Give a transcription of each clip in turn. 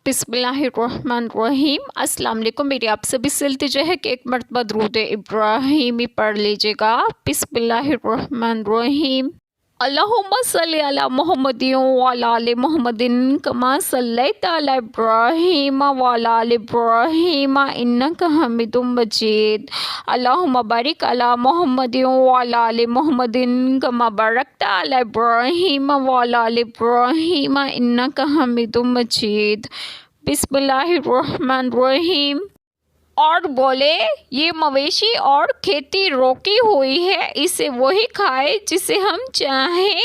बिस्मिल्लाहिर्रहमानिर्रहीम। अस्सलाम वालेकुम। मेरी आप सभी से इल्तिजा है कि एक मरतबा दुरूद इब्राहीमी पढ़ लीजिएगा। बिस्मिल्लाहिर्रहमानिर्रहीम। अल्लाहुम्मा सल्ली अला मुहम्मदिन व अला आलि मुहम्मदिन कमा सल्लैता अला इब्राहीम व अला आलि इब्राहीम इन्नका हमीदुम मजीद। अल्लाहुम्मा बारिक अला मुहम्मदिन व अला आलि मुहम्मदिन कमा बारकता अला इब्राहीम व अला आलि इब्राहीम इन्नका हमीदुम मजीद। बिस्मिल्लाहिर्रहमानिर्रहीम। और बोले, ये मवेशी और खेती रोकी हुई है, इसे वही खाए जिसे हम चाहें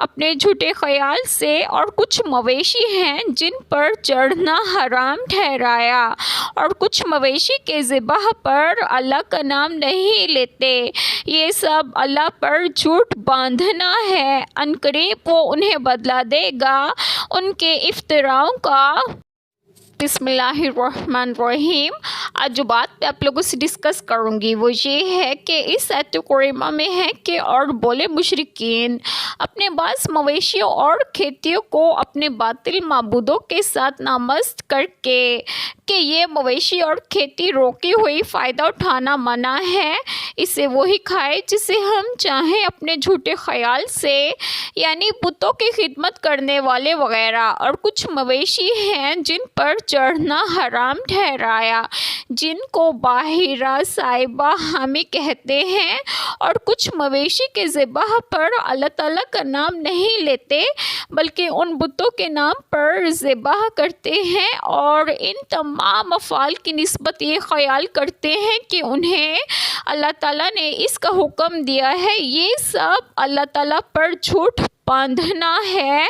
अपने झूठे ख्याल से, और कुछ मवेशी हैं जिन पर चढ़ना हराम ठहराया, और कुछ मवेशी के ज़िबाह पर अल्लाह का नाम नहीं लेते। ये सब अल्लाह पर झूठ बांधना है। अनकरीब वो उन्हें बदला देगा उनके इफ्तराओं का। बिस्मिल्लाहिर्रहमानिर्रहीम। आज जो बात मैं आप लोगों से डिस्कस करूंगी वो ये है कि इस आयत कुरीमा में है कि और बोले मुशरिकीन अपने बास मवेशियों और खेतियों को अपने बातिल माबूदों के साथ नामस्त करके कि ये मवेशी और खेती रोकी हुई फ़ायदा उठाना मना है, इसे वही खाए जिसे हम चाहें अपने झूठे ख्याल से, यानी बुतों की खिदमत करने वाले वगैरह। और कुछ मवेशी हैं जिन पर चढ़ना हराम ठहराया, जिनको बाहिरा साहिबा हामी कहते हैं, और कुछ मवेशी के ज़िबाह पर अल्लाह ताला का नाम नहीं लेते बल्कि उन बुतों के नाम पर ज़िबाह करते हैं, और इन तमाम अफ़ाल की निस्बत ये ख़याल करते हैं कि उन्हें अल्लाह ताला ने इसका हुक्म दिया है। ये सब अल्लाह ताला पर झूठ बांधना है।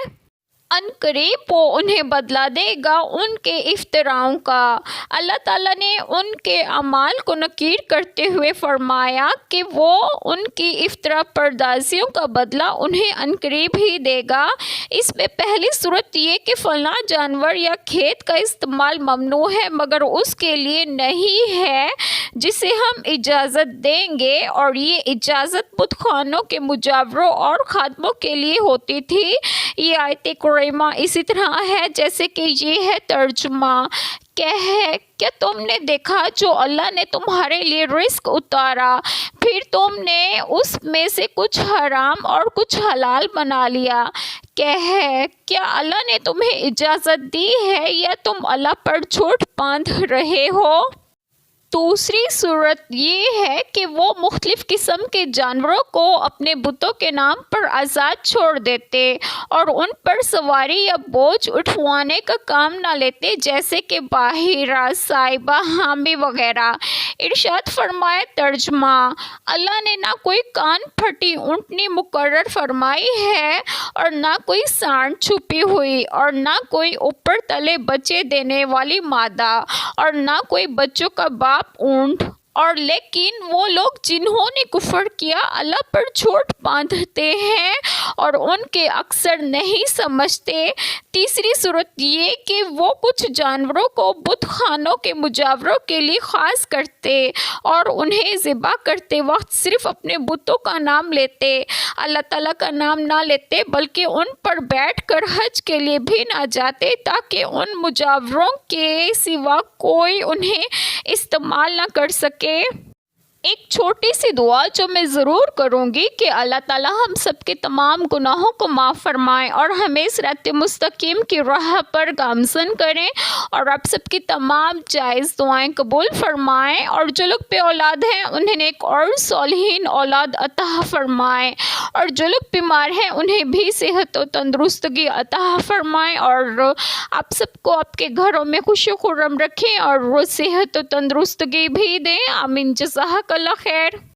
अनकरीब वो उन्हें बदला देगा उनके इफ्तराओं का। अल्लाह ताला ने उनके अमाल को नकीर करते हुए फरमाया कि वो उनकी इफ्तरा पर्दाजियों का बदला उन्हें अनकरीब ही देगा। इसमें पहली सूरत ये कि फलां जानवर या खेत का इस्तेमाल ममनू है मगर उसके लिए नहीं है जिसे हम इजाज़त देंगे, और ये इजाज़त बुतखानों के मुजावरों और खादमों के लिए होती थी। ये आयत कुरीमा इसी तरह है जैसे कि ये है तर्जुमा। क्या तुमने देखा जो अल्लाह ने तुम्हारे लिए रिस्क उतारा, फिर तुमने उसमें से कुछ हराम और कुछ हलाल बना लिया। क्या अल्लाह ने तुम्हें इजाज़त दी है या तुम अल्लाह पर झूठ बांध रहे हो? दूसरी सूरत ये है कि वो मुख्तलिफ़ किस्म के जानवरों को अपने बुतों के नाम पर आज़ाद छोड़ देते और उन पर सवारी या बोझ उठवाने का काम ना लेते, जैसे कि बाहिरा साहिबा हामी वगैरह। इरशाद फरमाया तर्जुमा, अल्लाह ने ना कोई कान फटी ऊँटनी मुकर्रर फरमाई है और ना कोई सांड छुपी हुई, और ना कोई ऊपर तले बच्चे देने वाली मादा, और ना कोई बच्चों का बाप ऊँट। और लेकिन वो लोग जिन्होंने कुफर किया अल्लाह पर झूठ बांधते हैं और उनके अक्सर नहीं समझते। तीसरी सूरत ये कि वो कुछ जानवरों को बुत खानों के मुजावरों के लिए ख़ास करते और उन्हें ज़िबा करते वक्त सिर्फ़ अपने बुतों का नाम लेते, अल्लाह ताला का नाम ना लेते, बल्कि उन पर बैठ कर हज के लिए भी ना जाते ताकि उन मुजावरों के सिवा कोई उन्हें इस्तेमाल ना कर सके। एक छोटी सी दुआ जो मैं ज़रूर करूँगी कि अल्लाह ताला हम सब के तमाम गुनाहों को माफ़ फरमाएँ और हमें सिरात मुस्तकीम की राह पर गामज़न करें, और आप सब की तमाम जायज़ दुआएं कबूल फरमाएँ, और जो लोग पे औलाद हैं उन्हें एक और सौलीहीन औलाद अता फरमाएँ, और जो लोग बीमार हैं उन्हें भी सेहत और तंदुरुस्तगी अता फरमाएँ, और आप सबको आपके घरों में खुशी खुर्रम रखें और वो सेहत और तंदुरुस्तगी भी दें। आमीन। जज़ाकल्लाह खैर।